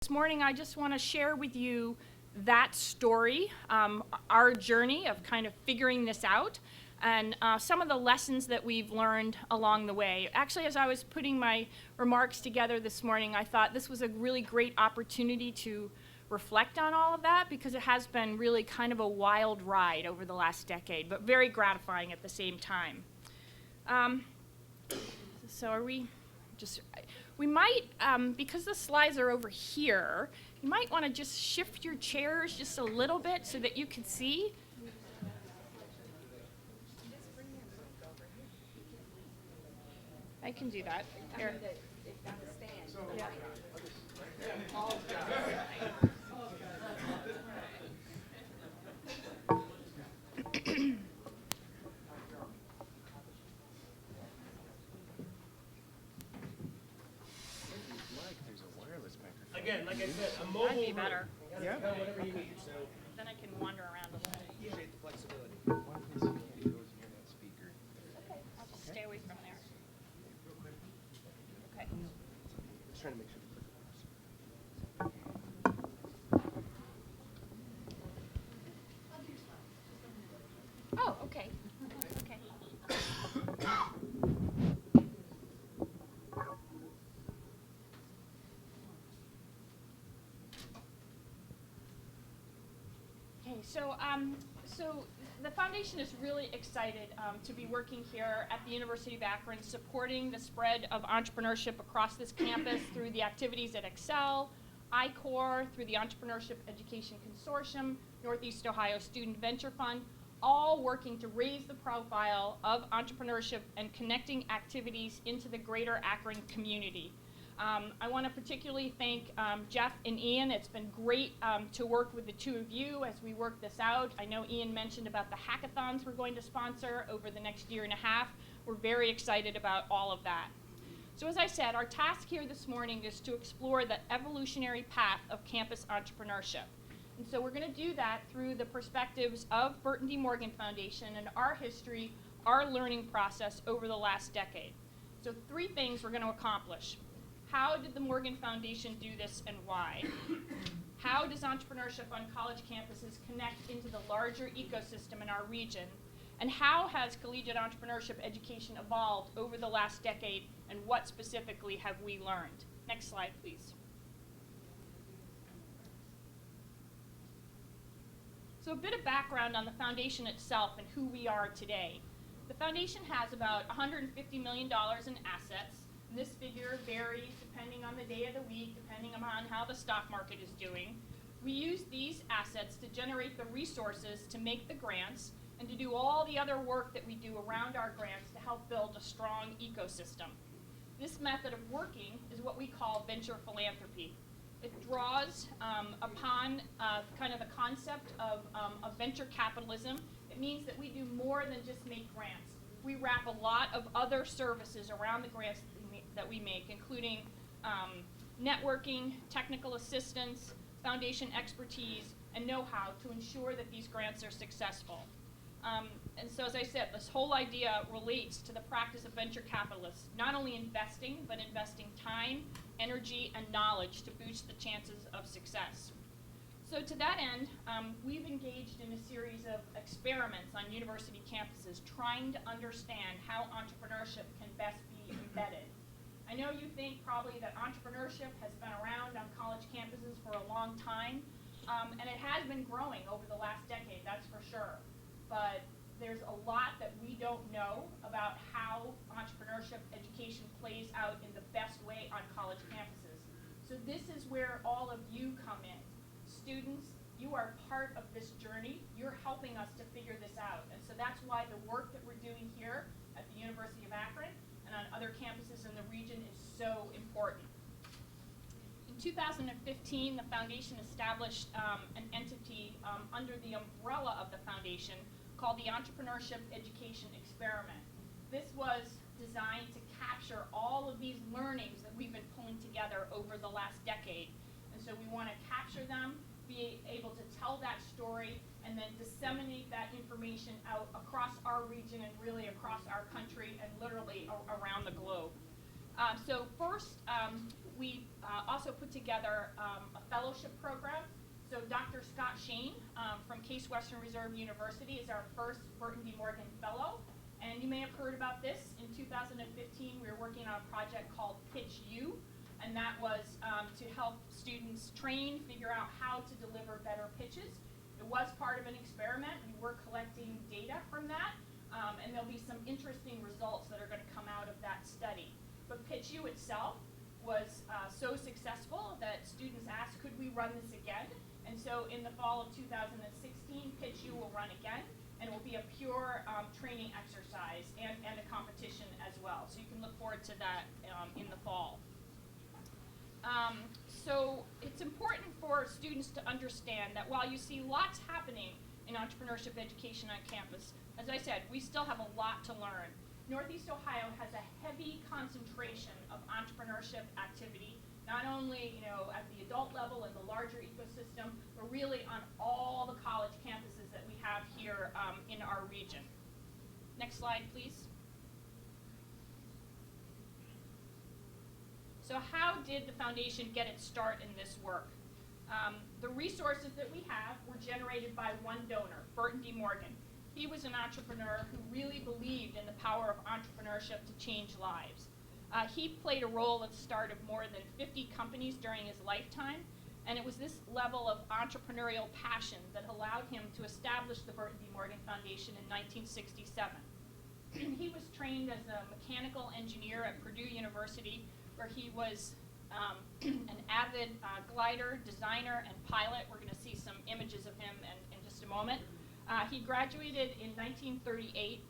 this morning I just want to share with you that story, our journey of kind of figuring this out, and some of the lessons that we've learned along the way. Actually, as I was putting my remarks together this morning, I thought this was a really great opportunity to reflect on all of that, because it has been really kind of a wild ride over the last decade, but very gratifying at the same time. So are we just, we might, because the slides are over here, you might want to just shift your chairs just a little bit so that you can see. I can do that. Here. Yeah. Again, like I said, a mobile That'd be better. Yeah. Whatever you need. So Then I can wander around a little. appreciate the flexibility. Okay, I'll just stay away from there. Okay. Just trying to make sure. Oh, okay. Okay. Okay, so the foundation is really excited to be working here at the University of Akron, supporting the spread of entrepreneurship across this campus through the activities at Excel, I-Core, through the Entrepreneurship Education Consortium, Northeast Ohio Student Venture Fund, all working to raise the profile of entrepreneurship and connecting activities into the greater Akron community. I want to particularly thank Jeff and Ian. It's been great to work with the two of you as we work this out. I know Ian mentioned about the hackathons we're going to sponsor over the next year and a half. We're very excited about all of that. So as I said, our task here this morning is to explore the evolutionary path of campus entrepreneurship. And so we're going to do that through the perspectives of Burton D. Morgan Foundation and our history, our learning process over the last decade. So 3 things we're going to accomplish. How did the Morgan Foundation do this and why? How does entrepreneurship on college campuses connect into the larger ecosystem in our region? And how has collegiate entrepreneurship education evolved over the last decade, and what specifically have we learned? Next slide, please. So a bit of background on the foundation itself and who we are today. The foundation has about $150 million in assets. And this figure varies depending on the day of the week, depending on how the stock market is doing. We use these assets to generate the resources to make the grants and to do all the other work that we do around our grants to help build a strong ecosystem. This method of working is what we call venture philanthropy. It draws upon kind of the concept of venture capitalism. It means that we do more than just make grants. We wrap a lot of other services around the grants that we make, including networking, technical assistance, foundation expertise, and know-how to ensure that these grants are successful. And so, as I said, this whole idea relates to the practice of venture capitalists, not only investing, but investing time, energy, and knowledge to boost the chances of success. So to that end, we've engaged in a series of experiments on university campuses trying to understand how entrepreneurship can best be embedded. I know you think probably that entrepreneurship has been around on college campuses for a long time, and it has been growing over the last decade, that's for sure. But there's a lot that we don't know about how entrepreneurship education plays out in the best way on college campuses. So this is where all of you come in. Students, you are part of this journey. You're helping us to figure this out. And so that's why the work that we're doing here at the University of Akron and on other campuses in the region is so important. In 2015, the foundation established an entity under the umbrella of the foundation called the Entrepreneurship Education Experiment. This was designed to capture all of these learnings that we've been pulling together over the last decade. And so we want to capture them, be able to tell that story, and then disseminate that information out across our region and really across our country and literally around the globe. So first, we also put together a fellowship program. So Dr. Scott Shane from Case Western Reserve University is our first Burton D. Morgan Fellow. And you may have heard about this. In 2015, we were working on a project called Pitch U, and that was to help students train, figure out how to deliver better pitches. It was part of an experiment. We were collecting data from that, and there'll be some interesting results that are going to come out of that study. But Pitch U itself was so successful that students asked, could we run this again? And so in the fall of 2016, Pitch U will run again, and it will be a pure training exercise and a competition as well. So you can look forward to that in the fall. So it's important for students to understand that while you see lots happening in entrepreneurship education on campus, as I said, we still have a lot to learn. Northeast Ohio has a heavy concentration of entrepreneurship activity, not only at the adult level and the larger ecosystem, but really on all the college campuses that we have here in our region. Next slide, please. So how did the foundation get its start in this work? The resources that we have were generated by one donor, Burton D. Morgan. He was an entrepreneur who really believed in the power of entrepreneurship to change lives. He played a role at the start of more than 50 companies during his lifetime, and it was this level of entrepreneurial passion that allowed him to establish the Burton D. Morgan Foundation in 1967. He was trained as a mechanical engineer at Purdue University, where he was an avid glider, designer, and pilot. We're going to see some images of him in just a moment. He graduated in 1938,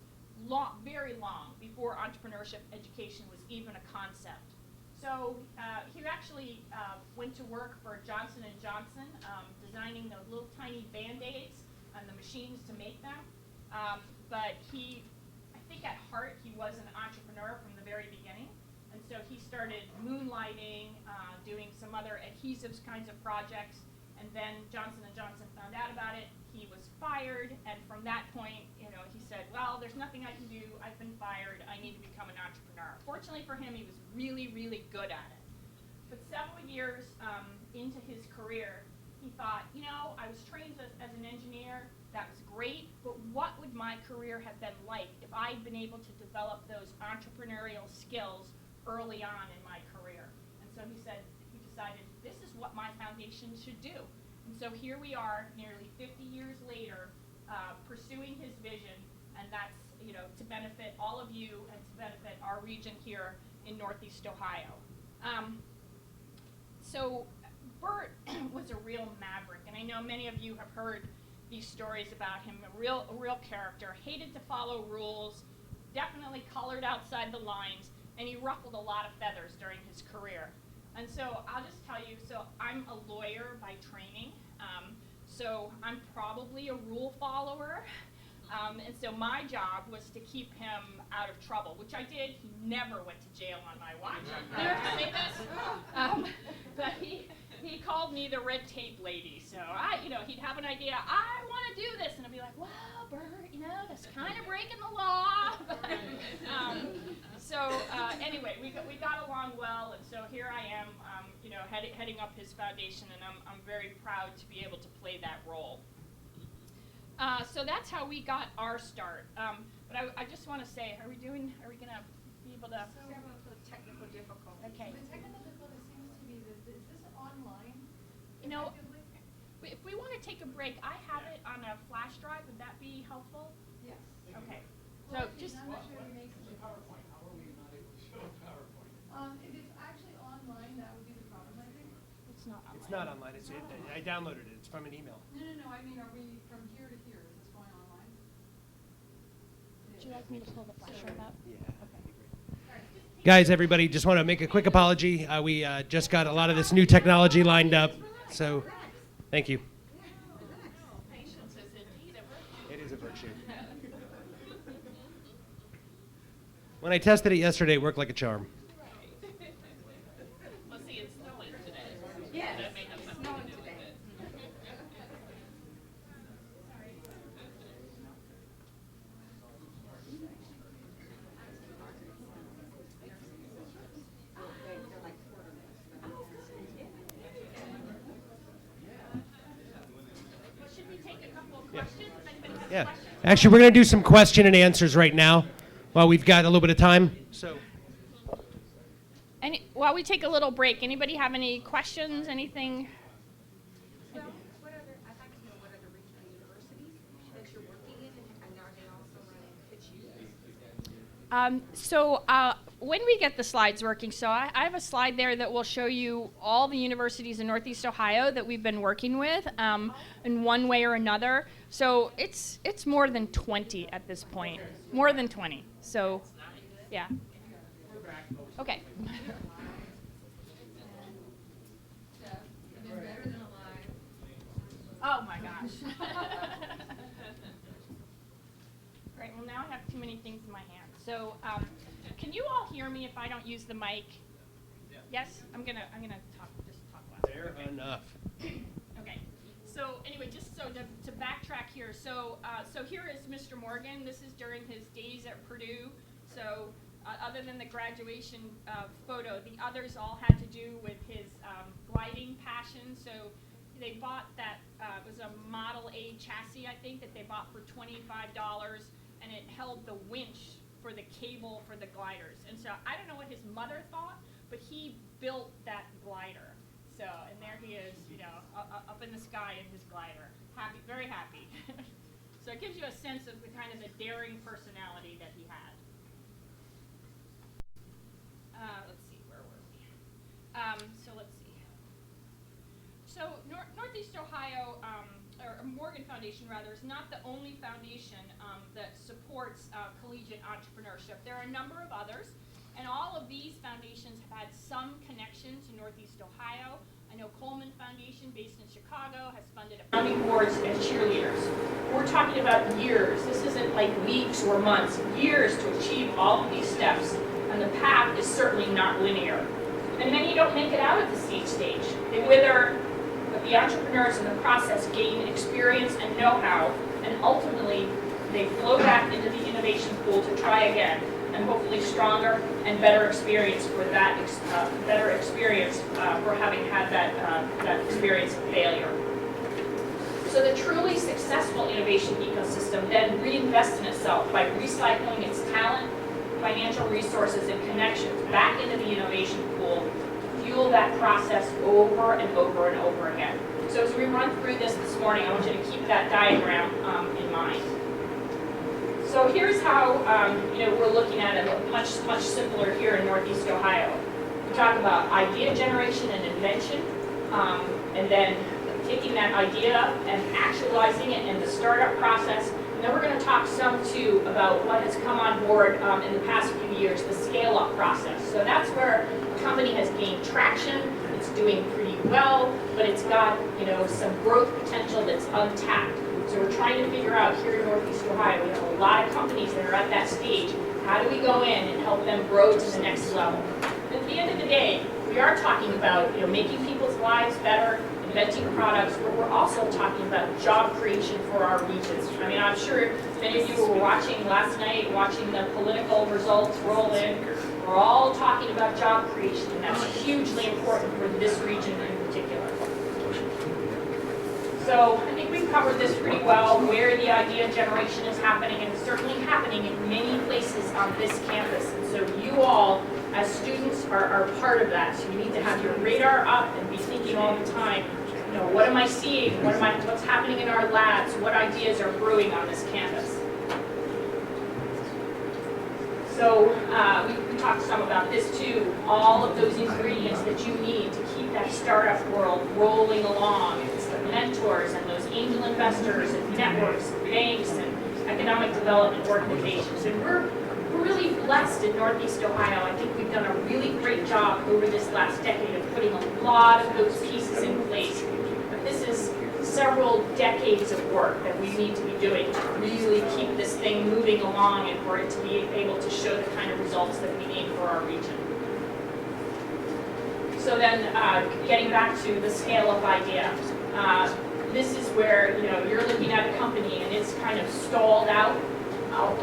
very long before entrepreneurship education was even a concept. So he actually went to work for Johnson & Johnson, designing those little tiny Band-Aids and the machines to make them. But I think at heart, he was an entrepreneur from the very beginning. And so he started moonlighting, doing some other adhesives kinds of projects. And then Johnson & Johnson found out about it. He was fired, and from that point, he said, well, there's nothing I can do. I've been fired. I need to become an entrepreneur. Fortunately for him, he was really, really good at it. But several years into his career, he thought, I was trained as an engineer. That was great, but what would my career have been like if I'd been able to develop those entrepreneurial skills early on in my career? And so he decided, this is what my foundation should do. And so here we are, nearly 50 years later, pursuing his vision, and that's to benefit all of you and to benefit our region here in Northeast Ohio. So Bert was a real maverick, and I know many of you have heard these stories about him. A real character, hated to follow rules, definitely colored outside the lines, and he ruffled a lot of feathers during his career. And so I'll just tell you, so I'm a lawyer by training, so I'm probably a rule follower, and so my job was to keep him out of trouble, which I did. He never went to jail on my watch. I have to say this. But he called me the red tape lady, so he'd have an idea, I want to do this, and I'd be like, well, Bert, that's kind of breaking the law. Anyway, we got along well, and so here I am, heading up his foundation, and I'm very proud to be able to play that role. So that's how we got our start. But I just want to say, are we going to be able to? So the technical difficulty. Okay. The technical difficulty seems to be is this online? Effectively? If we want to take a break, I have it on a flash drive. Would that be helpful? Yes. Okay. Well, So just. I'm not sure it makes a PowerPoint, how are we not able to show a PowerPoint? If it's actually online, that would be the problem, I think. It's not online. It's not online. I downloaded it. It's from an email. No, I mean, are we from here to here, is this going online? Would you like me to pull the flash drive out? Yeah. Okay. Guys, everybody, just want to make a quick apology. We just got a lot of this new technology lined up, so thank you. Patience is indeed a virtue. It is a virtue. When I tested it yesterday, it worked like a charm. Well, see, it's snowing today. Yes, That may have something snowing to do with today. it. questions, if anybody has Yeah. questions. Actually, we're going to do some question and answers right now while we've got a little bit of time. So, While we take a little break, anybody have any questions, anything? Well, I'd like to know what other regional universities that you're working in, and are they also running pitch When we get the slides working, so I have a slide there that will show you all the universities in Northeast Ohio that we've been working with in one way or another. So it's more than 20 at this point, more than 20. So, yeah. Okay. Oh my gosh. Great. Well, now I have too many things in my hand. So, can you all hear me if I don't use the mic? Yeah. Yes. I'm gonna talk loud. fair enough. Okay. So anyway, just so to backtrack here. So here is Mr. Morgan. This is during his days at Purdue. So other than the graduation photo, the others all had to do with his gliding passion. So they bought that, it was a Model A chassis, I think, that they bought for $25, and it held the winch for the cable for the gliders. And so I don't know what his mother thought, but he built that glider. So, and there he is, up in the sky in his glider. Happy, very happy. So it gives you a sense of the kind of the daring personality that he had. Let's see, where were we? So let's see. So Northeast Ohio, or Morgan Foundation rather, is not the only foundation that supports collegiate entrepreneurship. There are a number of others, and all of these foundations have had some connection to Northeast Ohio. I know Coleman Foundation, based in Chicago, has funded founding boards and cheerleaders. We're talking about years. This isn't like weeks or months, years to achieve all of these steps, and the path is certainly not linear. And many don't make it out of the seed stage. They wither, but the entrepreneurs in the process gain experience and know-how, and ultimately they flow back into the innovation pool to try again, and hopefully stronger and better experience for that, for having had that experience of failure. So the truly successful innovation ecosystem then reinvests in itself by recycling its talent, financial resources, and connections back into the innovation pool to fuel that process over and over and over again. So as we run through this morning, I want you to keep that diagram in mind. So here's how we're looking at it much simpler here in Northeast Ohio. We talk about idea generation and invention, and then taking that idea and actualizing it in the startup process. And then we're going to talk some too about what has come on board in the past few years, the scale-up process. So that's where a company has gained traction, it's doing pretty well, but it's got some growth potential that's untapped. So we're trying to figure out here in Northeast Ohio, we have a lot of companies that are at that stage. How do we go in and help them grow to the next level? At the end of the day, we are talking about making people's lives better, inventing products, but we're also talking about job creation for our regions. I mean, I'm sure many of you were watching last night, watching the political results roll in. We're all talking about job creation, and that's hugely important for this region in particular. So I think we've covered this pretty well, where the idea generation is happening, and it's certainly happening in many places on this campus. And so you all, as students, are part of that. So you need to have your radar up and be thinking all the time, what am I seeing? What's happening in our labs? What ideas are brewing on this campus? So we talked some about this too, all of those ingredients that you need to keep that startup world rolling along. It's the mentors and those angel investors and networks and banks and economic development organizations. And we're really blessed in Northeast Ohio. I think we've done a really great job over this last decade of putting a lot of those pieces in place. But this is several decades of work that we need to be doing to really keep this thing moving along and for it to be able to show the kind of results that we need for our region. So then getting back to the scale-up idea. This is where you're looking at a company and it's kind of stalled out,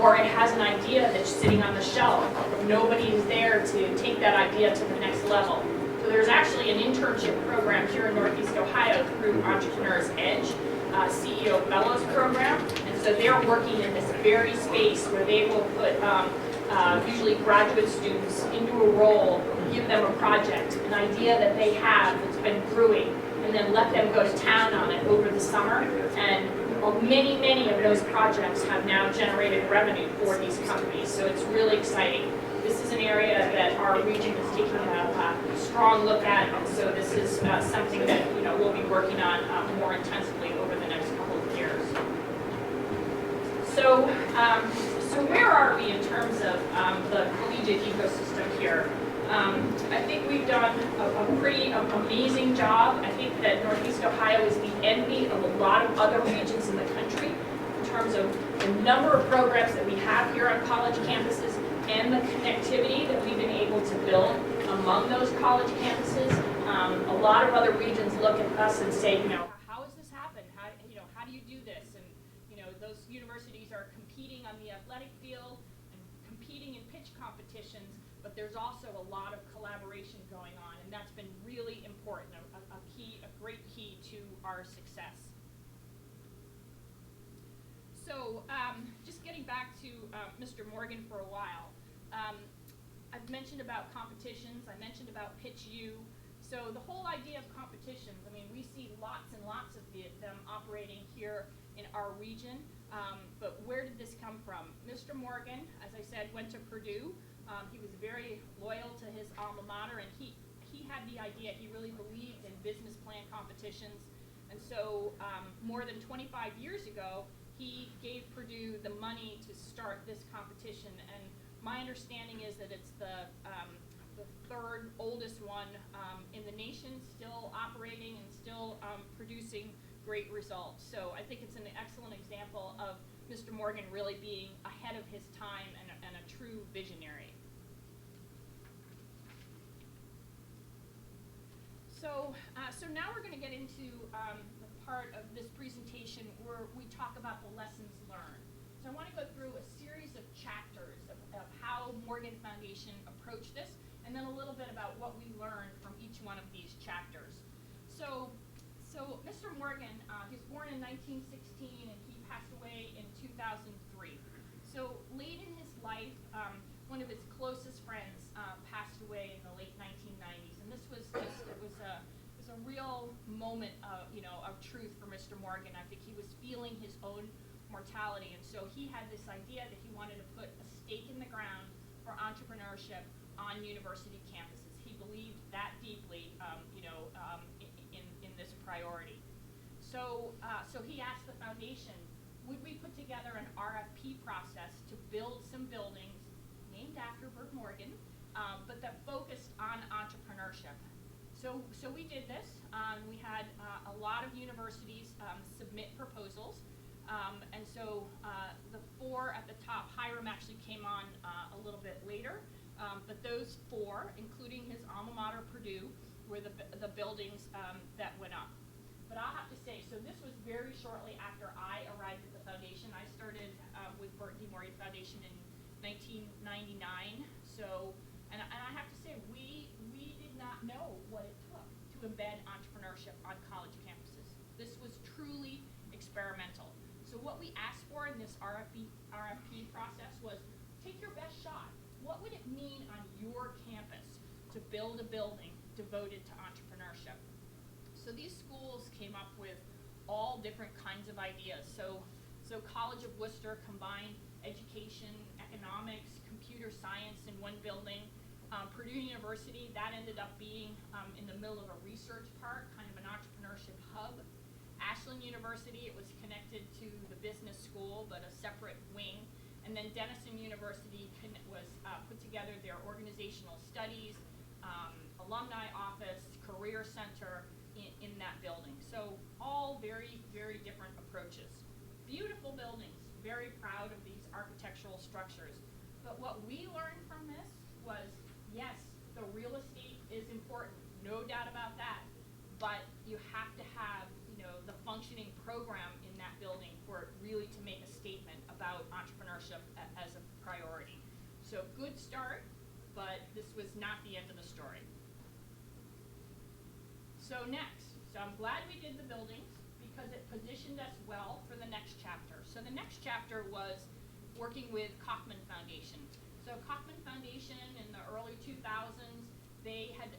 or it has an idea that's sitting on the shelf, but nobody is there to take that idea to the next level. So there's actually an internship program here in Northeast Ohio through Entrepreneur's Edge CEO Fellows Program, and so they're working in this very space where they will put usually graduate students into a role, give them a project, an idea that they have that's been brewing, and then let them go to town on it over the summer. And many of those projects have now generated revenue for these companies, so it's really exciting. This is an area that our region is taking a strong look at, and so this is something that we'll be working on more intensively over the next couple of years. So, so where are we in terms of the collegiate ecosystem here? I think we've done a pretty amazing job. I think that Northeast Ohio is the envy of a lot of other regions in the country in terms of the number of programs that we have here on college campuses and the connectivity that we've been able to build among those college campuses. A lot of other regions look at us and say, how has this happened? How do you do this? And those universities are competing on the athletic field and competing in pitch competitions, but there's also a lot of collaboration going on, and that's been really important, a great key to our success. So just getting back to Mr. Morgan for a while, I've mentioned about competitions, I mentioned about Pitch U. So the whole idea of competitions, I mean, we see lots and lots of them operating here in our region, but where did this come from? Mr. Morgan, as I said, went to Purdue. He was very loyal to his alma mater, and he had the idea, he really believed in business plan competitions, and so more than 25 years ago, he gave Purdue the money to start this competition, and my understanding is that it's the third oldest one in the nation, still operating and still producing great results. So I think it's an excellent example of Mr. Morgan really being ahead of his time and a true visionary. So now we're going to get into the part of this presentation where we talk about the lessons learned. So I want to go through a series of chapters of how Morgan Foundation approached this, and then a little bit about what we learned from each one of these chapters. So Mr. Morgan, he was born in 1916 and he passed away in 2003. So late in his life, one of his closest friends passed away in the late 1990s, and this was just, it was a real moment of truth for Mr. Morgan. I think he was feeling his own mortality, and so he had this idea that he wanted to put a stake in the ground for entrepreneurship on university campuses. He believed that deeply, in this priority. So he asked the foundation, would we put together an RFP process to build some buildings named after Burton, Morgan, but that focused on entrepreneurship. So we did this. We had a lot of universities submit proposals. And so the four at the top, Hiram actually came on a little bit later, but those four, including his alma mater, Purdue, were the buildings that went up. But I'll have to say, so this was very shortly after I arrived at the foundation. I started with Burton Foundation in 1999. So, and I have to say, we did not know what it took to embed entrepreneurship on college campuses. This was truly experimental. So what we asked for in this RFP process was, take your best shot. What would it mean on your campus to build a building devoted to entrepreneurship? So these schools came up with all different kinds of ideas. So College of Worcester combined education, economics, computer science in one building. Purdue University, that ended up being in the middle of a research park, kind of an entrepreneurship hub. Ashland University, it was connected to the business school, but a separate wing. And then Denison University was put together their organizational studies, alumni office, career center in that building. So all very, very different approaches. Beautiful buildings, very proud of these architectural structures. But what we learned from this was, yes, the real estate is important, no doubt about that. But you have to have, the functioning program in that building for it really to make a statement about entrepreneurship as a priority. So good start, but this was not the end of the story. So next, so I'm glad we did the buildings because it positioned us well for the next chapter. So the next chapter was working with Kauffman Foundation. So Kauffman Foundation in the early 2000s, they had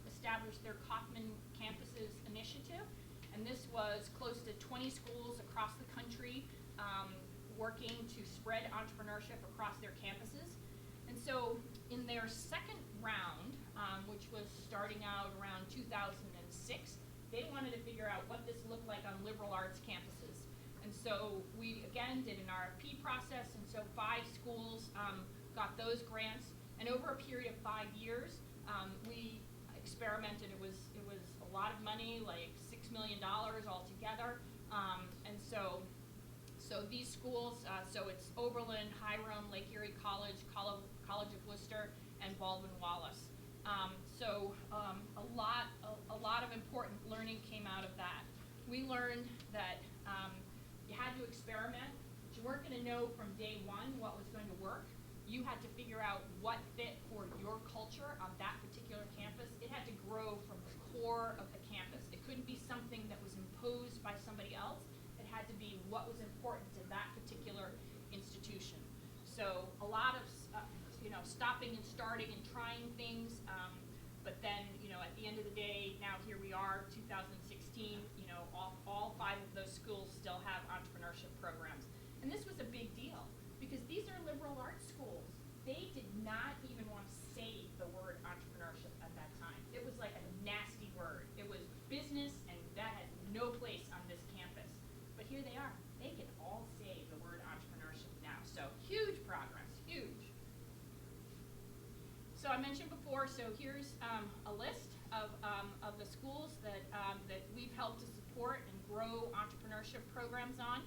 established their Kauffman Campuses Initiative, and this was close to 20 schools across the country working to spread entrepreneurship across their campuses. And so in their second round, which was starting out around 2006, they wanted to figure out what this looked like on liberal arts campuses. And so we, again, did an RFP process, and so 5 schools got those grants. And over a period of 5 years, we experimented. It was a lot of money, like $6 million altogether. And so these schools, so it's Oberlin, Hiram, Lake Erie College, College of Worcester, and Baldwin-Wallace. A lot of important learning came out of that. We learned that you had to experiment. You weren't going to know from day one what was going to work. You had to figure out what fit for your culture on that particular campus. It had to grow from the core of the campus. It couldn't be something that was imposed by somebody else. It had to be what was important to that particular institution. So a lot of stopping and starting and trying things, but then at the end of the day, now here we are, 2016. All 5 of those schools still have entrepreneurship programs, and this was a big deal because these are liberal arts schools. They did not even want to say the word entrepreneurship at that time. It was like a nasty word. It was business, and that had no place on this campus. But here they are. They can all say the word entrepreneurship now. So huge progress, huge. So I mentioned before, so here's a list of the schools that we've helped to support and grow entrepreneurship programs on.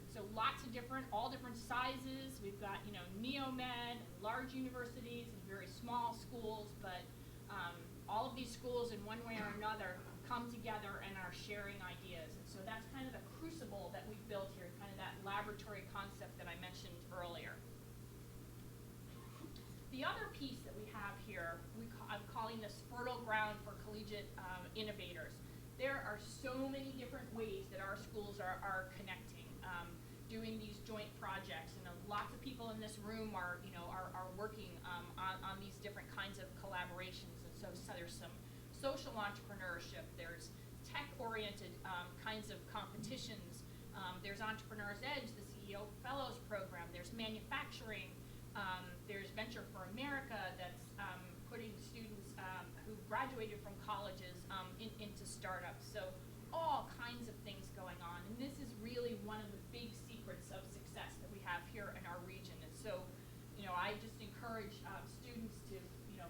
So lots of all different sizes. We've got, neo-med, large universities, and very small schools, but all of these schools in one way or another come together and are sharing ideas. And so that's kind of the crucible that we've built here, kind of that laboratory concept that I mentioned earlier. The other piece that we have here, I'm calling this fertile ground for collegiate innovators. There are so many different ways that our schools are connecting, doing these joint projects, and lots of people in this room are working on these different kinds of collaborations. And so there's some social entrepreneurship, there's tech-oriented kinds of competitions, there's Entrepreneurs Edge, the CEO Fellows program, there's manufacturing, there's Venture for America that's putting students who graduated from colleges into startups. So all kinds of things going on. And this is really one of the big secrets of success that we have here in our region. And so, I just encourage students to,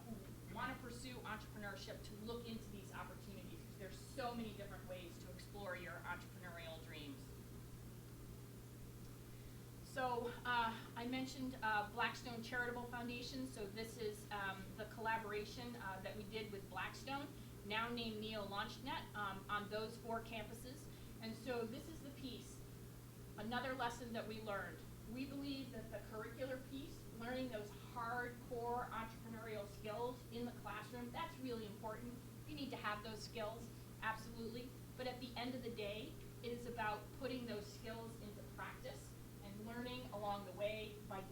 who want to pursue entrepreneurship to look into these opportunities, because there's so many different ways to explore your entrepreneurial dreams. So I mentioned Blackstone Charitable Foundation. So this is the collaboration that we did with Blackstone, now named Neo LaunchNet, on those 4 campuses. And so this is the piece, another lesson that we learned. We believe that the curricular piece, learning those hardcore entrepreneurial skills in the classroom, that's really important. You need to have those skills, absolutely. But at the end of the day, it is about putting those skills into practice and learning along the way by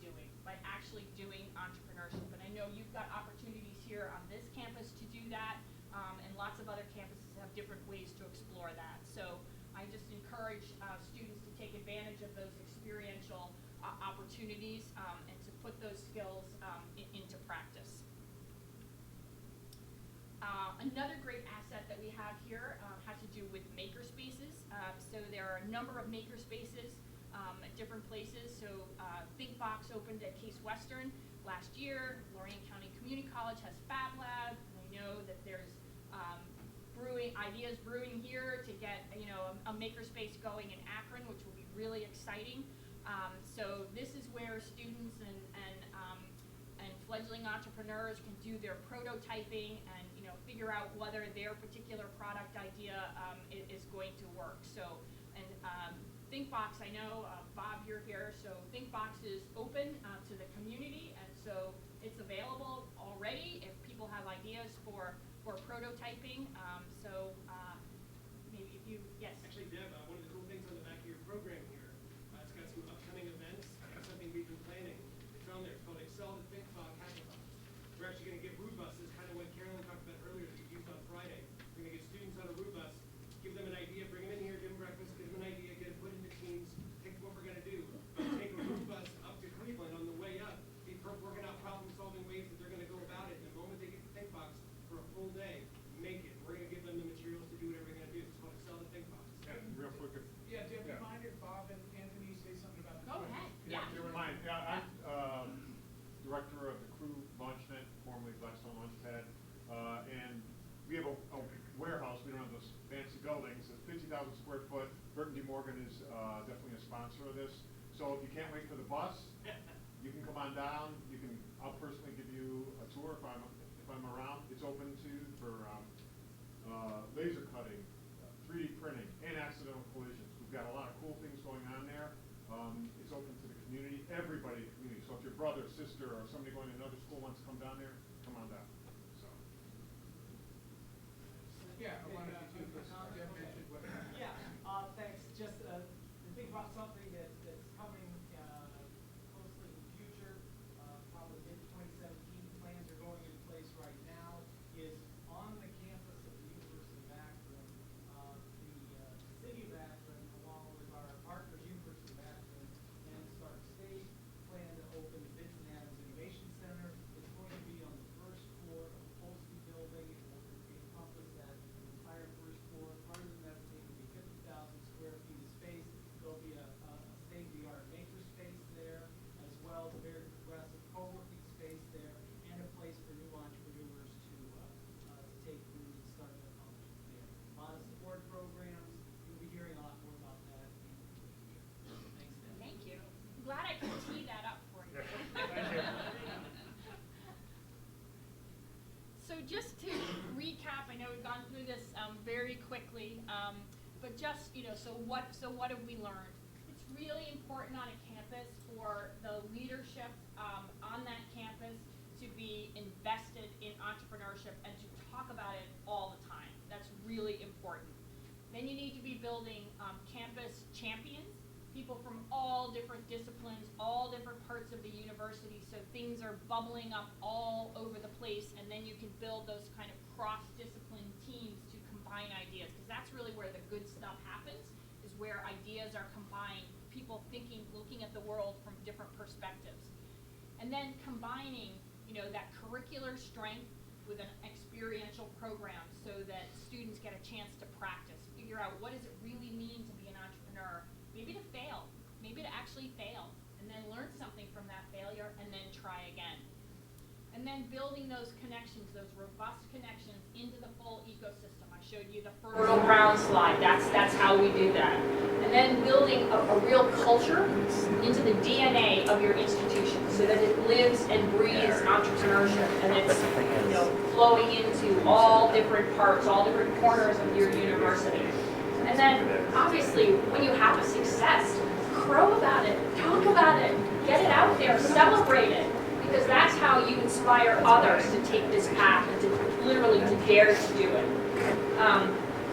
actually doing entrepreneurship. And I know you've got opportunities here on this campus to do that, and lots of other campuses have different ways to explore that. So I just encourage students to take advantage of those experiential opportunities and to put those skills into practice. Another great asset that we have here has to do with makerspaces. So there are a number of makerspaces at different places. So ThinkBox opened at Case Western last year. Lorraine County Community College has Fab Lab. And I know that there's ideas brewing here to get a makerspace going in Akron, which will be really exciting. So this is where students and fledgling entrepreneurs can do their prototyping and figure out whether their particular product idea is going to work. So ThinkBox, I know Bob, you're here. So ThinkBox is open to the community, and so it's available already if people have ideas for prototyping. So maybe if you you, yes. Actually, Deb, one of the cool things on the back of your program here, it's got some upcoming events, something we've been planning. It's on there. It's called Excel to Think Fog Hackathon. We're actually going to get route buses, kind of what Carolyn talked about earlier that we used on Friday. We're going to get students on a route bus, give them an idea, bring them in here, give them breakfast, give them an idea, get it put into teams, pick what we're going to do. Take a route bus up to Cleveland on the way up, be working out problem-solving ways that they're going to go about it. And the moment they get to Think Box for a full day, make it. We're going to give them the materials to do whatever they're going to do. It's called Excel to Think Box. Yeah, real quick. Yeah, Deb, do you Yeah. mind if Bob and Anthony say something about the Go quiz? ahead. Yeah, Yeah. never mind. Yeah, I'm director of the Crew LaunchNet, formerly Blackstone Launchpad, and we have a warehouse. We don't have those fancy buildings. It's 50,000 square foot. Burton D. Morgan is definitely a sponsor of this. So if you can't wait for the bus, you can come on down. I'll personally give you a tour if I'm around. It's open for laser cutting, 3D printing, and accidental collisions. We've got a lot of cool things going on there. It's open to the community, everybody in the community. So if your brother, sister, or somebody going to another school wants to come down there, come on down. So. Yeah, I wanted you to, because Deb mentioned what. Yeah, thanks. Just to think about something that's coming closely in the future, probably mid-2017, plans are going in place right now, is on the campus of the University of Akron, the city of Akron, along with our partners, University of Akron, and Stark State, plan to open the Vincent Adams Innovation Center. It's going to be on the first floor of the Polsky building. It will encompass that entire first floor. Part of the mezzanine will be 50,000 square feet of space. There'll be a state-of-the-art maker space there, as well as a very progressive co-working space there, and a place for new entrepreneurs to take root and start their companies there. A lot of support programs. You'll be hearing a lot more about that in the future. Thanks, Dan. Thank you. I'm glad I could tee that up for you. So just to recap, I know we've gone through this very quickly, but just, so what have we learned? It's really important on a campus for the leadership on that campus to be invested in entrepreneurship and to talk about it all the time. That's really important. Then you need to be building campus champions, people from all different disciplines, all different parts of the university, so things are bubbling up all over the place, and then you can build those kind of cross-discipline teams to combine ideas, because that's really where the good stuff happens, is where ideas are combined, people thinking, looking at the world from different perspectives. And then combining, that curricular strength with an experiential program so that students get a chance to practice, figure out what does it really mean to be an entrepreneur, maybe to fail, maybe to actually fail, and then learn something from that failure and then try again. And then building those connections, those robust connections into the full ecosystem. I showed you the Fertile Ground slide. That's how we do that. And then building a real culture into the DNA of your institution so that it lives and breathes entrepreneurship, and it's flowing into all different parts, all different corners of your university. And then obviously when you have a success, crow about it, talk about it, get it out there, celebrate it. Because that's how you inspire others to take this path and to literally to dare to do it.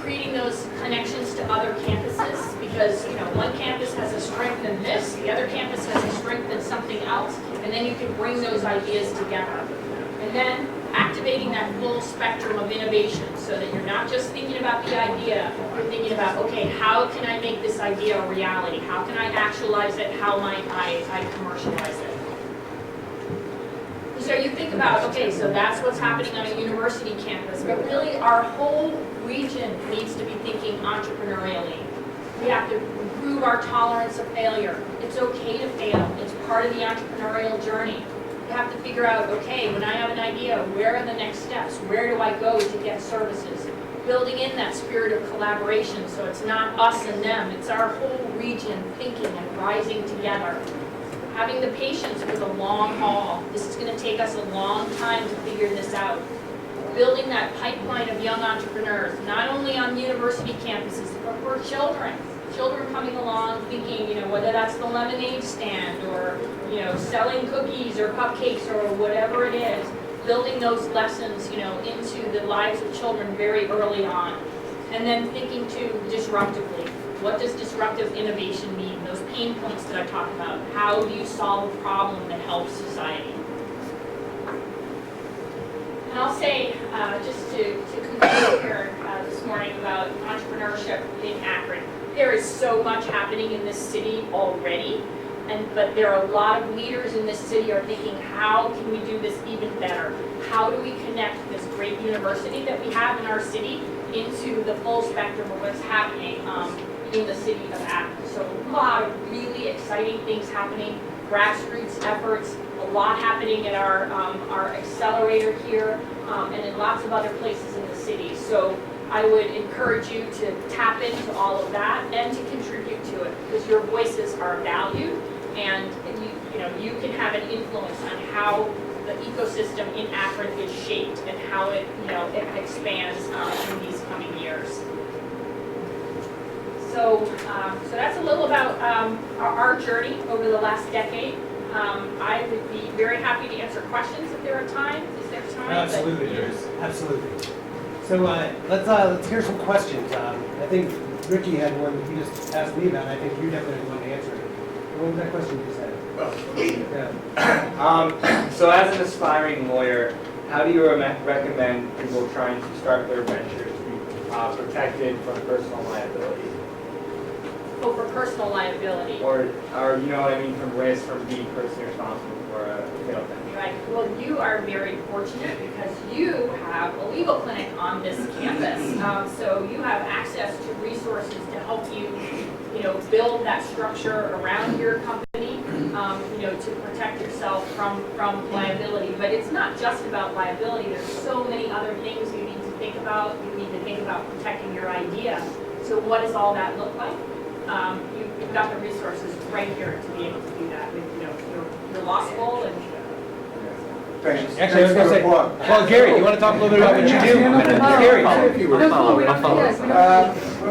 Creating those connections to other campuses, because one campus has a strength in this, the other campus has a strength in something else, and then you can bring those ideas together. And then activating that full spectrum of innovation so that you're not just thinking about the idea, you're thinking about, okay, how can I make this idea a reality? How can I actualize it? How might I commercialize it? So you think about, okay, so that's what's happening on a university campus, but really our whole region needs to be thinking entrepreneurially. We have to improve our tolerance of failure. It's okay to fail. It's part of the entrepreneurial journey. You have to figure out, okay, when I have an idea, where are the next steps? Where do I go to get services? Building in that spirit of collaboration so it's not us and them, it's our whole region thinking and rising together. Having the patience for the long haul. This is going to take us a long time to figure this out. Building that pipeline of young entrepreneurs, not only on university campuses, but for children. Children coming along thinking, whether that's the lemonade stand or, selling cookies or cupcakes or whatever it is, building those lessons, into the lives of children very early on. And then thinking too disruptively. What does disruptive innovation mean? Those pain points that I talked about. How do you solve a problem that helps society? And I'll say, just to conclude here this morning about entrepreneurship in Akron, there is so much happening in this city already, but there are a lot of leaders in this city are thinking, how can we do this even better? How do we connect this great university that we have in our city into the full spectrum of what's happening in the city of Akron? So a lot of really exciting things happening, grassroots efforts, a lot happening at our accelerator here, and in lots of other places in the city. So I would encourage you to tap into all of that and to contribute to it, because your voices are valued, and you can have an influence on how the ecosystem in Akron is shaped and how it expands in these coming years. So that's a little about our journey over the last decade. I would be very happy to answer questions if there are time. Is there time? Absolutely, there is. Absolutely. So let's hear some questions. I think Ricky had one that he just asked me about. I think you definitely want to answer it. What was that question you said? So as an aspiring lawyer, how do you recommend people trying to start their ventures be protected from personal liability? Oh, for personal liability. Or you know what I mean, from risk, from being personally responsible for a failed venture? Right. Well, you are very fortunate because you have a legal clinic on this campus. So you have access to resources to help you, build that structure around your company, to protect yourself from liability. But it's not just about liability. There's so many other things you need to think about. You need to think about protecting your idea. So what does all that look like? You've got the resources right here to be able to do that with, your law school and. Thanks. Actually, I was going to say, well, Gary, you want to talk a little bit about what you do? Gary. Let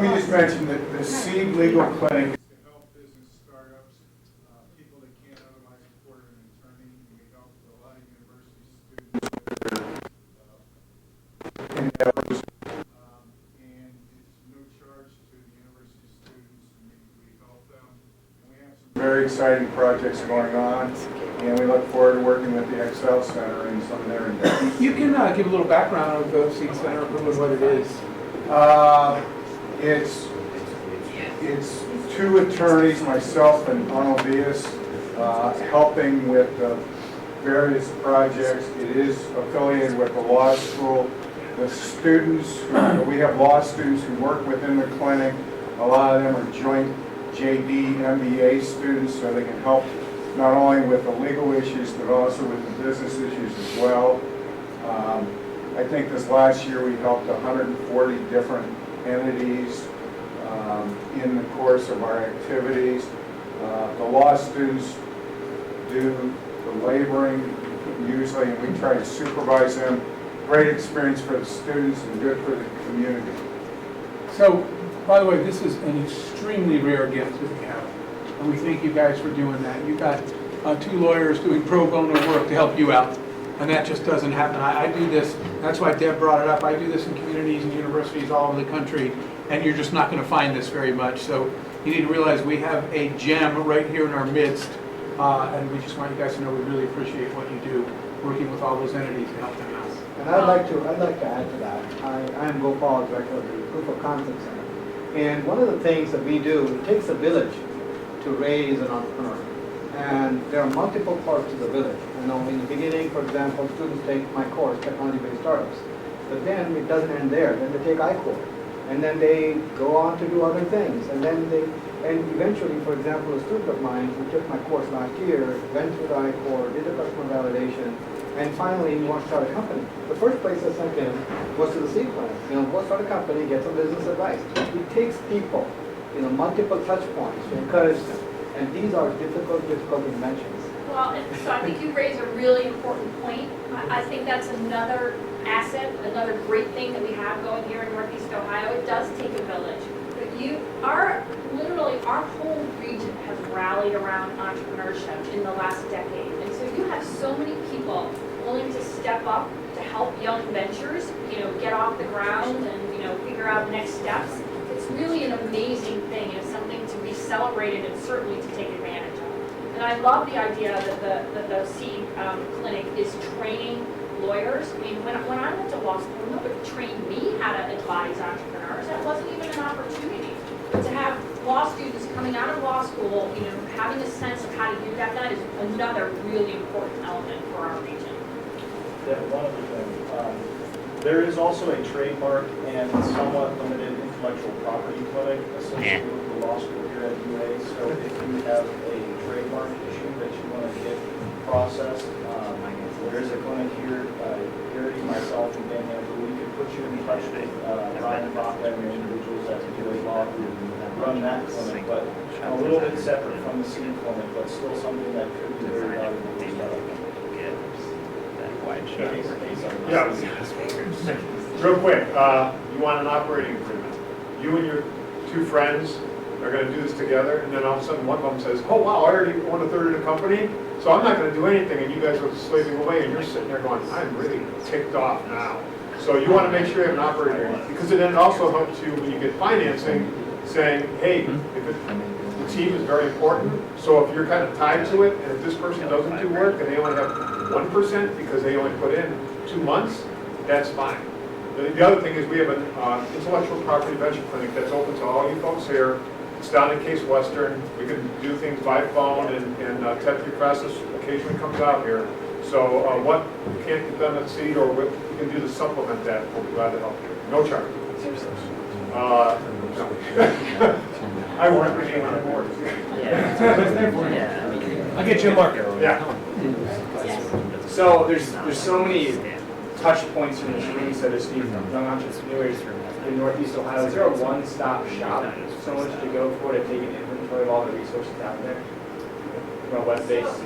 me just mention that the Seed Legal Clinic is to help business startups, people that can't otherwise afford an attorney. We help a lot of university students with their endeavors. And it's no charge to the university students, and we help them. And we have some very exciting projects going on, and we look forward to working with the Excel Center and some of their endeavors. You can give a little background of the Seed Center, what it is. It's two attorneys, myself and Arnold Diaz, helping with various projects. It is affiliated with the law school. The students, we have law students who work within the clinic. A lot of them are joint JD, MBA students, so they can help not only with the legal issues, but also with the business issues as well. I think this last year we helped 140 different entities in the course of our activities. The law students do the laboring usually, and we try to supervise them. Great experience for the students and good for the community. So, by the way, this is an extremely rare gift that we have, and we thank you guys for doing that. You've got two lawyers doing pro bono work to help you out, and that just doesn't happen. I do this, that's why Deb brought it up, I do this in communities and universities all over the country, and you're just not going to find this very much. So you need to realize we have a gem right here in our midst, and we just want you guys to know we really appreciate what you do, working with all those entities to help them out. And I'd like to add to that. I am Gopal, director of the Proof of Concept Center. And one of the things that we do, it takes a village to raise an entrepreneur. And there are multiple parts to the village. In the beginning, for example, students take my course, Technology-Based Startups. But then it doesn't end there. Then they take iCore. And then they go on to do other things. And eventually, for example, a student of mine who took my course last year, went through the iCore, did the customer validation, and finally he wants to start a company. The first place I sent him was to the seed clinic. Go start a company, get some business advice. It takes people, multiple touch points to encourage them. And these are difficult inventions. Well, so I think you raise a really important point. I think that's another asset, another great thing that we have going here in Northeast Ohio. It does take a village. But literally our whole region has rallied around entrepreneurship in the last decade. And so you have so many people willing to step up to help young ventures, get off the ground and, figure figure out next steps. It's really an amazing thing. It's something to be celebrated and certainly to take advantage of. And I love the idea that the seed clinic is training lawyers. I mean, when I went to law school, nobody trained me how to advise entrepreneurs. That wasn't even an opportunity. To have law students coming out of law school, having a sense of how to do that, that is another really important element for our region. Yeah, one other thing. There is also a trademark and somewhat limited intellectual property clinic associated with the law school here at UA. So if you have a trademark issue that you want to get processed, there is a clinic here. Gary, myself, and Dan Andrew, we could put you in touch with Ryan Baca and the individuals at UA Law who run that clinic, but a little bit separate from the seed clinic, but still something that could be very valuable to Yeah. Real quick, you want an operating agreement. You and your two friends are gonna do this together, and then all of a sudden one of them says, oh wow, I already own a third of the company, so I'm not gonna do anything, and you guys are slaving away, and you're sitting there going, I'm really ticked off now. So you wanna make sure you have an operating agreement, because it then also helps you when you get financing, saying, hey, the team is very important, so if you're kind of tied to it, and if this person doesn't do work, and they only have 1% because they only put in 2 months, that's fine. The other thing is we have an intellectual property venture clinic that's open to all you folks here. It's down in Case Western. We can do things by phone, and Ted Process occasionally comes out here. So what can't get done at Seed, or what we can do to supplement that, we'll be glad to help you. No charge. No. I work with you on the board. I'll get you a marker. Yeah. So there's so many touch points from the training, so to speak, from young entrepreneurs in Northeast Ohio. Is there a one-stop shop, so much to go for to take an inventory of all the resources out there? From a web-based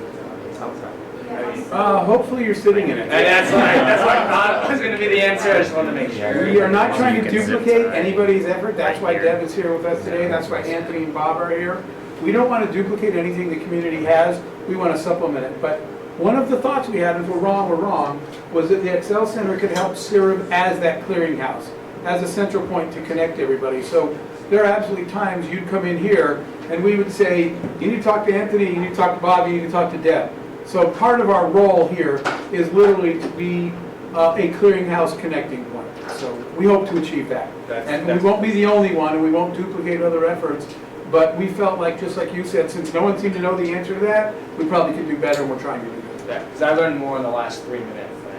Hopefully you're sitting in it. And that's what I thought was going to be the answer. I just wanted to make sure. We are not trying to duplicate anybody's effort. That's why Deb is here with us today. That's why Anthony and Bob are here. We don't want to duplicate anything the community has. We want to supplement it. But one of the thoughts we had, if we're wrong, was that the Excel Center could help serve as that clearinghouse, as a central point to connect everybody. So there are absolutely times you'd come in here and we would say, you need to talk to Anthony, you need to talk to Bob, you need to talk to Deb. So part of our role here is literally to be a clearinghouse connecting point. So we hope to achieve that. And we won't be the only one, and we won't duplicate other efforts. But we felt like, just like you said, since no one seemed to know the answer to that, we probably could do better, and we're trying to do that. Because I learned more in the last 3 minutes than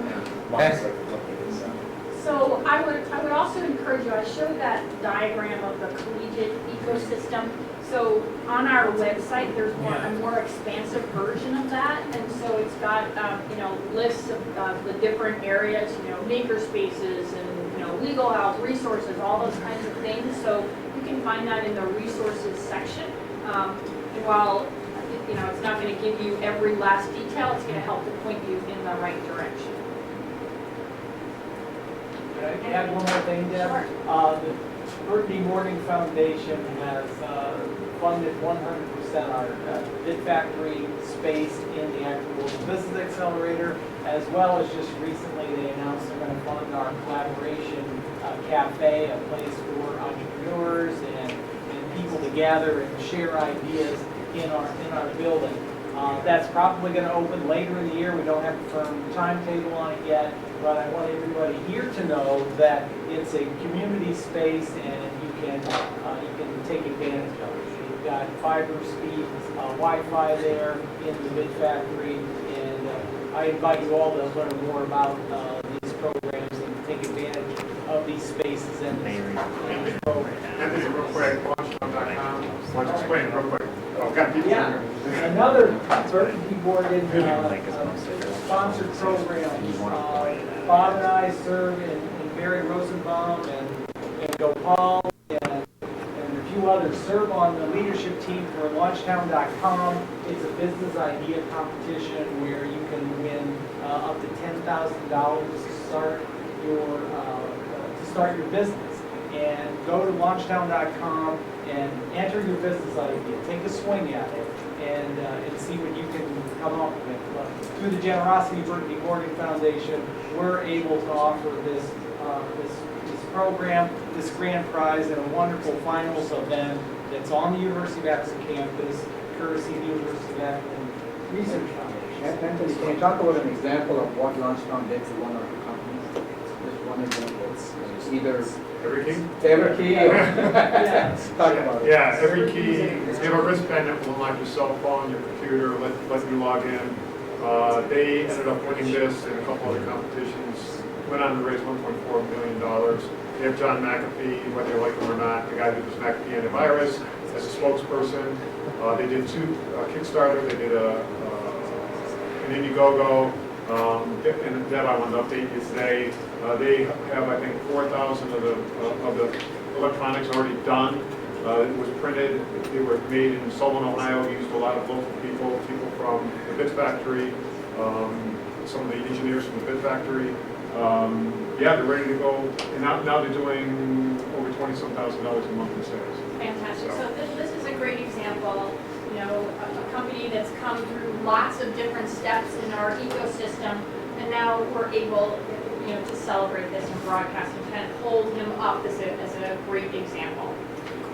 I have months of looking at this. So I would also encourage you, I showed that diagram of the collegiate ecosystem. So on our website, there's a more expansive version of that. And so it's got, lists of the different areas, maker spaces and, legal health, resources, all those kinds of things. So you can find that in the resources section. And while, it's not going to give you every last detail, it's going to help to point you in the right direction. Can I add one more thing, Deb? Sure. The Burton Morning Foundation has funded 100% our Bid Factory space in the Agricultural Business Accelerator, as well as just recently they announced they're going to fund our collaboration cafe, a place for entrepreneurs and people to gather and share ideas in our building. That's probably going to open later in the year. We don't have a firm timetable on it yet, but I want everybody here to know that it's a community space and you can take advantage of it. You've got fiber speed, Wi-Fi there in the Bid Factory, and I invite you all to learn more about these programs and take advantage of these spaces and this program. Anthony, real quick, launchdown.com. Want to explain it real quick? Oh, got people Yeah. here. Another Burton boarded sponsored program. Bob and I serve and Barry Rosenbaum and Gopal and a few others serve on the leadership team for launchtown.com. It's a business idea competition where you can win up to $10,000 to start your business. And go to launchtown.com and enter your business idea. Take a swing at it and see what you can come up with. Through the generosity of Burton Morgan Foundation, we're able to offer this program, this grand prize, and a wonderful finals event that's on the University of Akron campus, courtesy of the University of Akron Research Foundation. Anthony, can you talk about an example of what Launchdown did to one of the companies? Just one example. It's either Every key? Every Key or talk about it. Yeah, Every Key, you have a wristband that will unlock your cell phone, your computer, let you log in. They ended up winning this and a couple other competitions, went on to raise $1.4 million. They have John McAfee, whether you like him or not, the guy who does McAfee antivirus, as a spokesperson. They did two Kickstarter, they did an Indiegogo, and Deb, I wanted to update you today. They have, I think, 4,000 of the electronics already done. It was printed. They were made in Sullivan, Ohio. Used a lot of local people from the Bit Factory, some of the engineers from the Bit Factory. Yeah, they're ready to go. And now they're doing over $20,000 a month in sales. Fantastic. So this is a great example, you know, a company that's come through lots of different steps in our ecosystem, and now we're able, you know, to celebrate this and broadcast and kind of hold him up as a great example.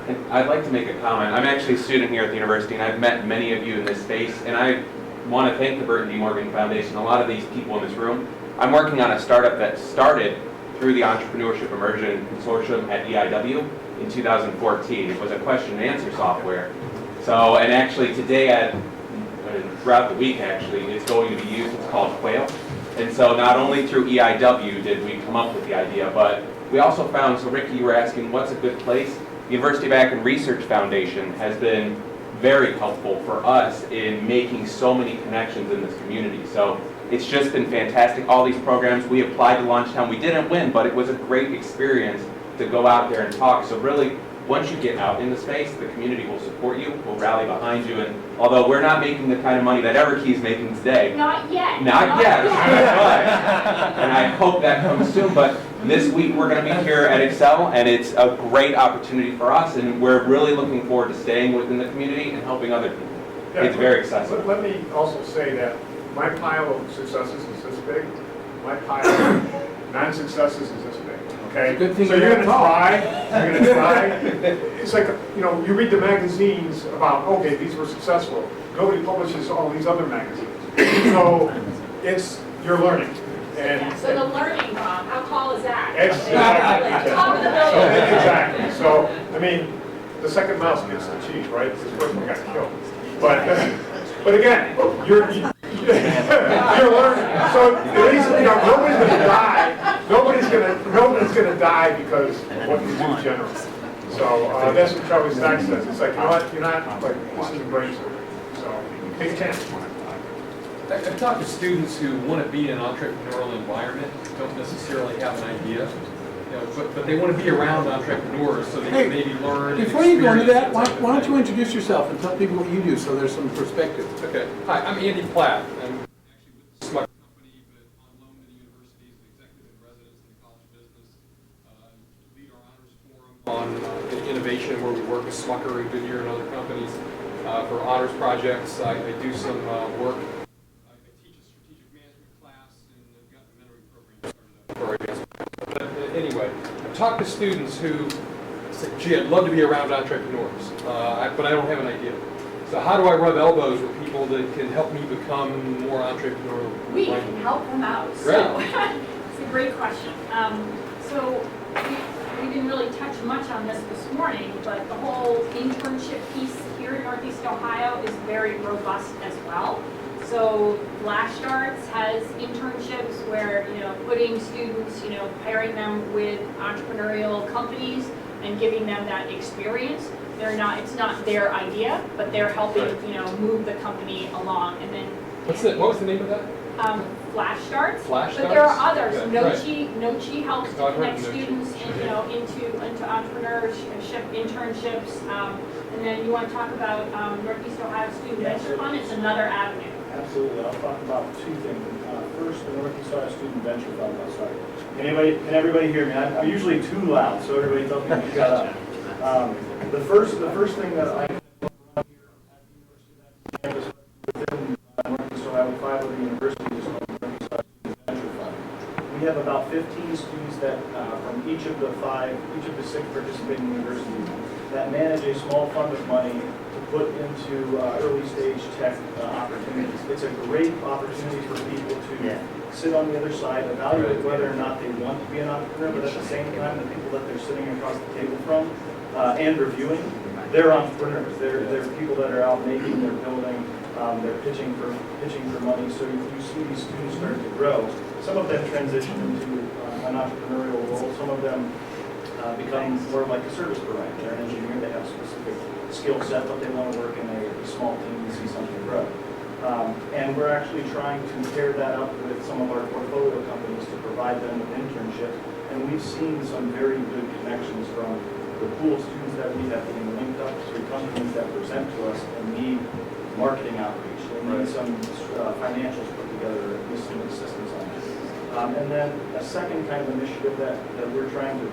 And I'd like to make a comment. I'm actually a student here at the university, and I've met many of you in this space, and I want to thank the Burton D. Morgan Foundation, a lot of these people in this room. I'm working on a startup that started through the Entrepreneurship Immersion Consortium at EIW in 2014. It was a question and answer software. So, and actually today throughout the week actually, it's going to be used. It's called Quail. And so not only through EIW did we come up with the idea, but we also found, so Ricky, you were asking what's a good place? The University of Akron Research Foundation has been very helpful for us in making so many connections in this community. So it's just been fantastic. All these programs, we applied to Launchtown. We didn't win, but it was a great experience to go out there and talk. So really, once you get out in the space, the community will support you, will rally behind you. And although we're not making the kind of money that Everkey is making today. Not yet. Not yet. But, and I hope that comes soon. But this week we're going to be here at Excel, and it's a great opportunity for us. And we're really looking forward to staying within the community and helping other people. Yeah, it's very accessible. Let me also say that my pile of successes is this big. My pile of non-successes is this big. Okay? Good thing so you're going to try. You're going to try. It's like, you know, you read the magazines about, okay, these were successful. Nobody publishes all these other magazines. So it's, you're learning. And Yeah, so the learning bomb, how tall is that? Exactly. Top of the building. Exactly. So, I mean, the second mouse gets the cheese, right? This first one got killed. But again, you're learning. So at least, you know, nobody's going to die. Nobody's going to die because of what you do generally. So that's what Charlie Stack says. It's like, you know what? You're not like, this is a brain surgery. So take a chance. I've talked to students who want to be in an entrepreneurial environment, don't necessarily have an idea, you know, but they want to be around entrepreneurs so they can maybe learn. Before you go into that, why don't you introduce yourself and tell people what you do so there's some perspective. Okay. Hi, I'm Andy Platt. I'm actually with the Smucker Company, but on loan to the university as an executive in residence in the College of Business. Lead our honors forum on innovation where we work with Smucker and Goodyear and other companies for honors projects. I do some work. Anyway, I've talked to students who say, gee, I'd love to be around entrepreneurs, but I don't have an idea. So how do I rub elbows with people that can help me become more entrepreneurial? We can help them out. Great. So it's a great question. So we didn't really touch much on this morning, but the whole internship piece here in Northeast Ohio is very robust as well. So Flash Starts has internships where, you know, putting students, you know, pairing them with entrepreneurial companies and giving them that experience. It's not their idea, but they're helping, you know, move the company along. And then What was the name of that? Flash Starts. Flash But there are Starts? others. Okay, Nochi helps to I've heard connect of Nochi. students, you know, into entrepreneurship internships. And then you want to talk about Northeast Ohio Student Venture Fund. It's another avenue. Absolutely, I'll talk about two things. First, the Northeast Ohio Student Venture Fund. I'm sorry. Can everybody hear me? I'm usually too loud, so everybody tell me to shut up. The first thing that I within Northeast Ohio, 5 other universities is called the Northeast Ohio Student Venture Fund. We have about 15 students that, from each of the 6 participating universities that manage a small fund of money to put into early stage tech opportunities. It's a great opportunity for people to sit on the other side, evaluate whether or not they want to be an entrepreneur, but at the same time, the people that they're sitting across the table from and reviewing, they're entrepreneurs. They're people that are out making, they're building, they're pitching for money. So you see these students start to grow. Some of them transition into an entrepreneurial role. Some of them become more like a service provider. They're an engineer, they have a specific skill set, but they want to work in a small team and see something grow. And we're actually trying to pair that up with some of our portfolio companies to provide them with internships. And we've seen some very good connections from the pool of students that we have getting linked up to companies that present to us and need marketing outreach. They need some financials put together, or at least some assistance on that. And then a second kind of initiative that we're trying to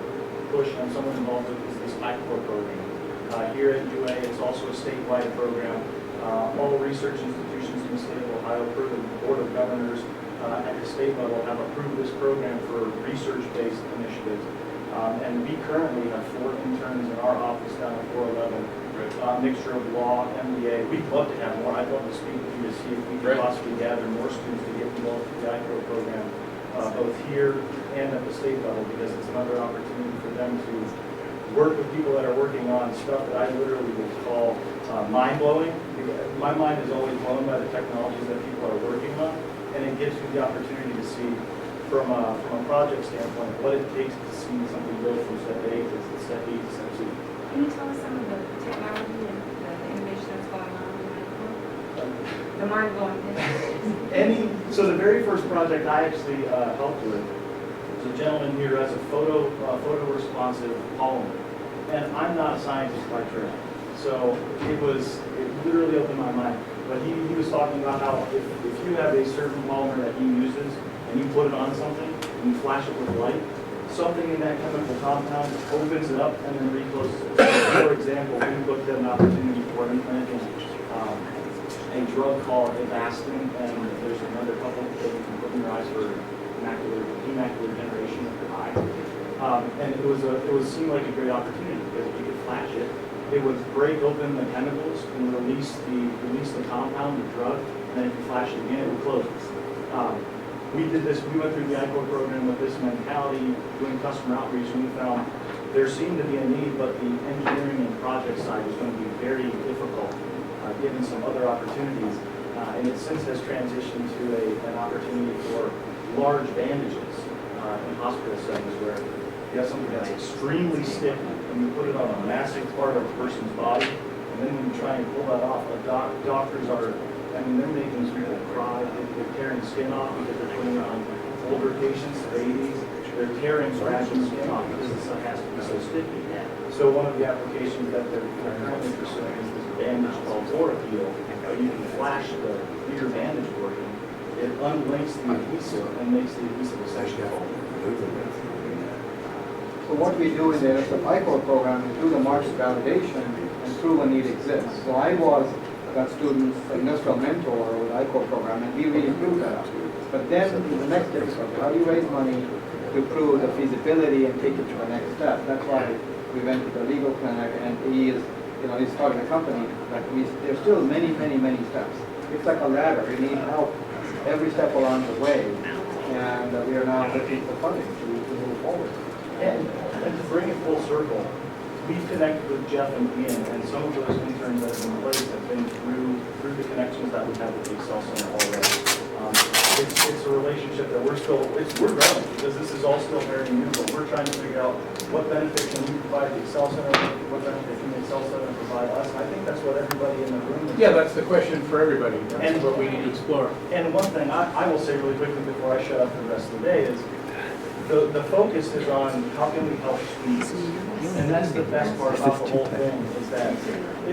push and someone involved with is this iCore program. Here at UA, it's also a statewide program. All research institutions in the state of Ohio, per the Board of Governors at the state level, have approved this program for research-based initiatives. And we currently have 4 interns in our office down at 411, mixture of law, MBA. We'd love to have more. I'd love to speak with you to see if we could possibly gather more students to get involved with the iCore program, both here and at the state level, because it's another opportunity for them to work with people that are working on stuff that I literally would call mind-blowing. My mind is always blown by the technologies that people are working on, and it gives you the opportunity to see from a project standpoint what it takes to see something go from step A to step B to step C. Can you tell us some of the technology and the innovation that's going on in the mind-blowing thing? So the very first project I actually helped with was a gentleman here who has a photo-responsive polymer. And I'm not a scientist by trade, so it literally opened my mind. But he was talking about how if you have a certain polymer that he uses and you put it on something and you flash it with light, something in that chemical compound opens it up and then recloses it. So for example, we looked at an opportunity for implanting a drug called Avastin, and there's another couple that you can put in your eyes for macular degeneration of your eye. And it seemed like a great opportunity because if you could flash it, it would break open the chemicals and release the compound, the drug, and then if you flash it again, it would close. We did this. We went through the iCore program with this mentality, doing customer outreach, and we found there seemed to be a need, but the engineering and project side was going to be very difficult, given some other opportunities. And it since has transitioned to an opportunity for large bandages in hospital settings where you have something that's extremely stiff and you put it on a massive part of a person's body, and then when you try and pull that off, doctors are, they're making these people cry. They're tearing skin off because they're putting it on older patients, babies. They're tearing fragile skin off because the stuff has to be so sticky. So one of the applications that they're currently pursuing is this bandage called Vorapeel. You can flash the bigger bandage working. It unlinks the adhesive and makes the adhesive essentially hold. So what we do in the iCore program is do the market validation and prove a need exists. So I was that student's industrial mentor with the iCore program, and we really proved that. But then the next step is how do you raise money to prove the feasibility and take it to the next step? That's why we went to the legal clinic, and he's starting a company. But there's still many steps. It's like a ladder. You need help every step along the way, and we are now looking for funding to move forward. And to bring it full circle, we've connected with Jeff and Ian, and some of those interns that have been in place have been through the connections that we have with the Excel Center already. It's a relationship that we're growing because this is all still very new, but we're trying to figure out what benefit can we provide the Excel Center, what benefit can the Excel Center provide us. And I think that's what everybody in the room is. Yeah, that's the question for everybody. That's what we need to explore. And one thing I will say really quickly before I shut up for the rest of the day is the focus is on how can we help students. And that's the best part about the whole thing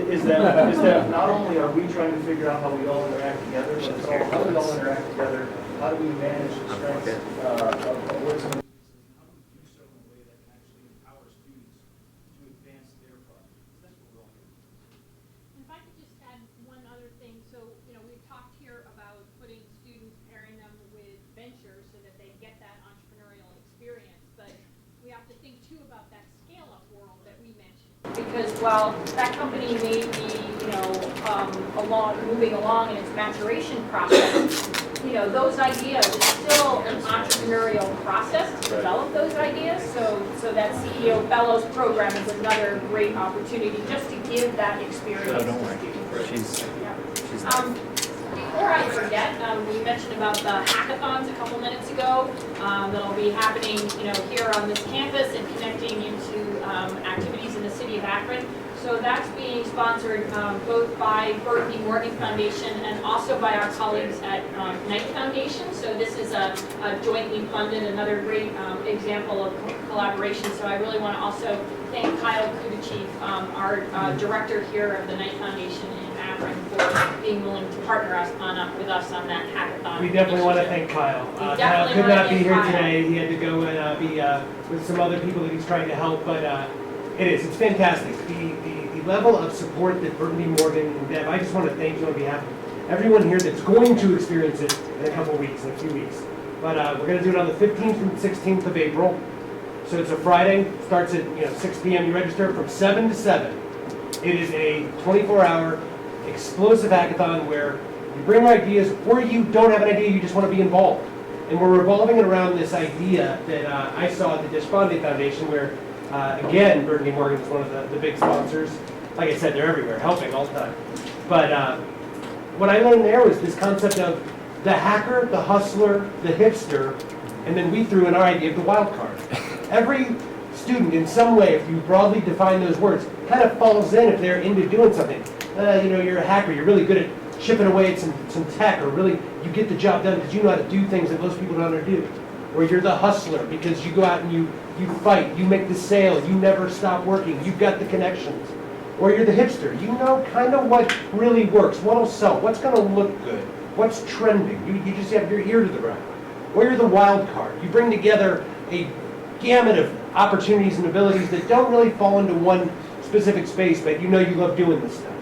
is that not only are we trying to figure out how we all interact together, but it's all how do we all interact together, how do we manage the strengths of what's in the how do we do so in a way that can actually empower students to advance their projects. That's what we're all here. If I could just add one other thing, so we've talked here about putting students, pairing them with ventures so that they get that entrepreneurial because while that company may be, moving along in its maturation process, those ideas, it's still an entrepreneurial process to develop those ideas. So that CEO Fellows program is another great opportunity just to give that experience to students. Before I forget, we mentioned about the hackathons a couple minutes ago. That'll be happening, here on this campus and connecting into activities in the city of Akron. So that's being sponsored both by Burton D. Morgan Foundation and also by our colleagues at Knight Foundation. So this is a jointly funded, another great example of collaboration. So I really want to also thank Kyle Kudichief, our director here of the Knight Foundation in Akron, for being willing to partner with us on that hackathon. We definitely want to thank Kyle. Kyle could not be here today. He had to go and be with some other people that he's trying to help, but it's fantastic. The level of support that Burton D. Morgan and Deb, I just want to thank you on behalf of everyone here that's going to experience it in a couple weeks, in a few weeks. But we're going to do it on the 15th and 16th of April. So it's a Friday, starts at 6 p.m. You register from 7 to 7. It is a 24-hour explosive hackathon where you bring ideas, or you don't have an idea, you just want to be involved. And we're revolving it around this idea that I saw at the Despondé Foundation where, again, Burton D. Morgan is one of the big sponsors. Like I said, they're everywhere, helping all the time. But what I learned there was this concept of the hacker, the hustler, the hipster, and then we threw in our idea of the wild card. Every student, in some way, if you broadly define those words, kind of falls in if they're into doing something. You're a hacker, you're really good at chipping away at some tech, or really you get the job done because you know how to do things that most people don't know how to do. Or you're the hustler because you go out and you fight, you make the sale, you never stop working, you've got the connections. Or you're the hipster, you know kind of what really works, what'll sell, what's going to look good, what's trending. You just have your ear to the ground. Or you're the wild card. You bring together a gamut of opportunities and abilities that don't really fall into one specific space, but you know you love doing this stuff.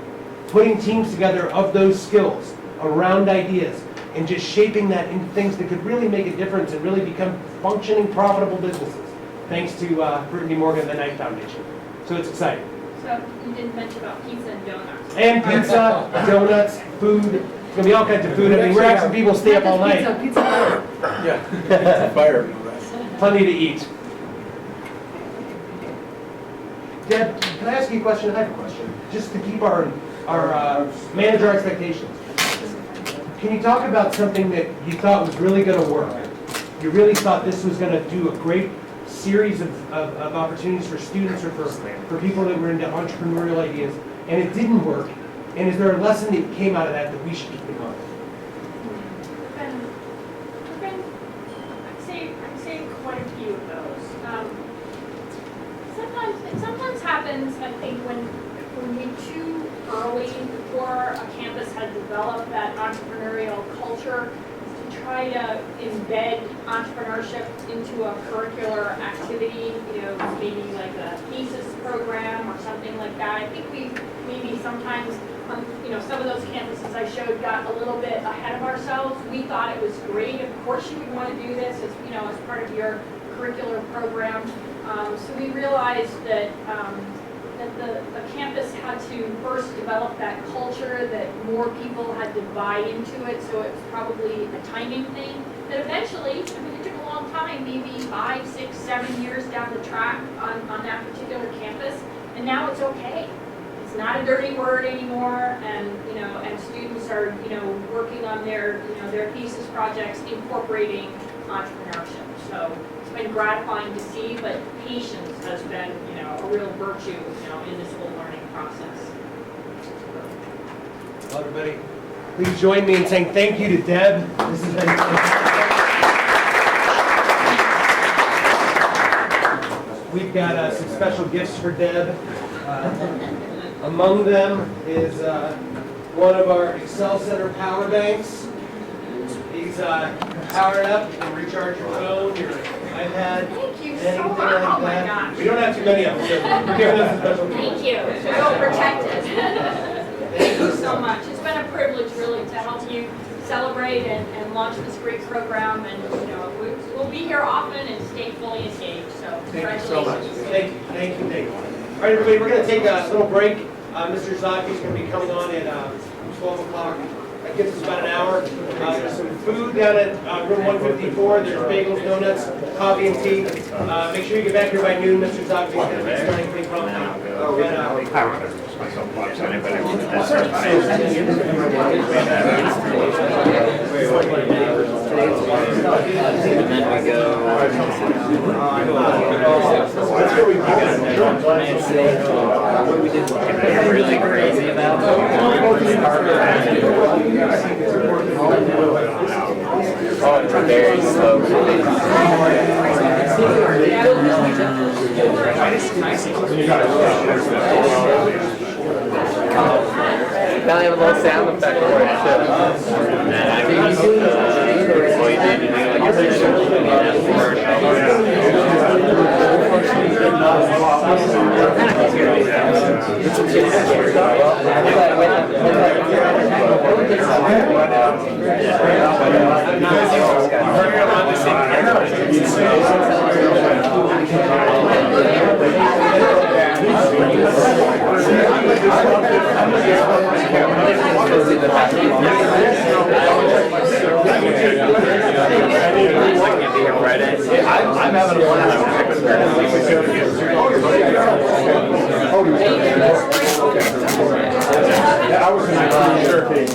Putting teams together of those skills around ideas and just shaping that into things that could really make a difference and really become functioning, profitable businesses, thanks to Burton D. Morgan and the Knight Foundation. So it's exciting. So you didn't mention about pizza and donuts. And pizza, donuts, food. It's going to be all kinds of food. I mean, we're asking people to stay up all night. Pizza fire. Yeah, pizza fire and all that. Plenty to eat. Deb, can I ask you a question? I have a question. Just to keep our manage our expectations. Can you talk about something that you thought was really going to work? You really thought this was going to do a great series of opportunities for students or for people that were into entrepreneurial ideas, and it didn't work. And is there a lesson that came out of that we should keep in mind? I'd say quite a few of those. It sometimes happens, I think, when we too early, before a campus had developed that entrepreneurial culture, to try to embed entrepreneurship into a curricular activity, maybe like a thesis program or something like that. I think we maybe sometimes, some of those campuses I showed got a little bit ahead of ourselves. We thought it was great. Of course you would want to do this as part of your curricular program. So we realized that the campus had to first develop that culture, that more people had to buy into it, so it was probably a timing thing. That eventually, it took a long time, maybe 5, 6, 7 years down the track on that particular campus, and now it's okay. It's not a dirty word anymore, and students are working on their thesis projects incorporating entrepreneurship. So it's been gratifying to see, but patience has been a real virtue in this whole learning process. Well, everybody, please join me in saying thank you to Deb. This has been We've got some special gifts for Deb. Among them is one of our Excel Center power banks. These power it up, you can recharge your phone, your iPad, Thank you so anything much. like Oh my that. gosh. We don't have too many of them, so we're giving us a special gift. Thank you. Well protected. Thank you so much. It's been a privilege, really, to help you celebrate and launch this great program. And we'll be here often and stay fully engaged. So Thank you so much. congratulations. Thank you. All right, everybody, we're going to take a little break. Mr. Zaki is going to be coming on at 12 o'clock. That gives us about an hour. There's some food down at room 154. There's bagels, donuts, coffee, and tea. Make sure you get back here by noon. Mr. Zaki is going to be starting pretty promptly. Really crazy about oh, it's very slow. Now they have a little sound effect for it too. I'm having a blast. I was in a hurricane.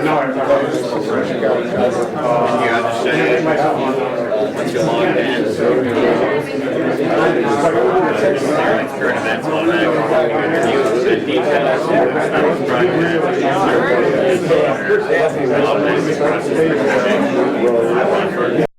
No, I'm not. Once you log in, current events on that, interviews, the details,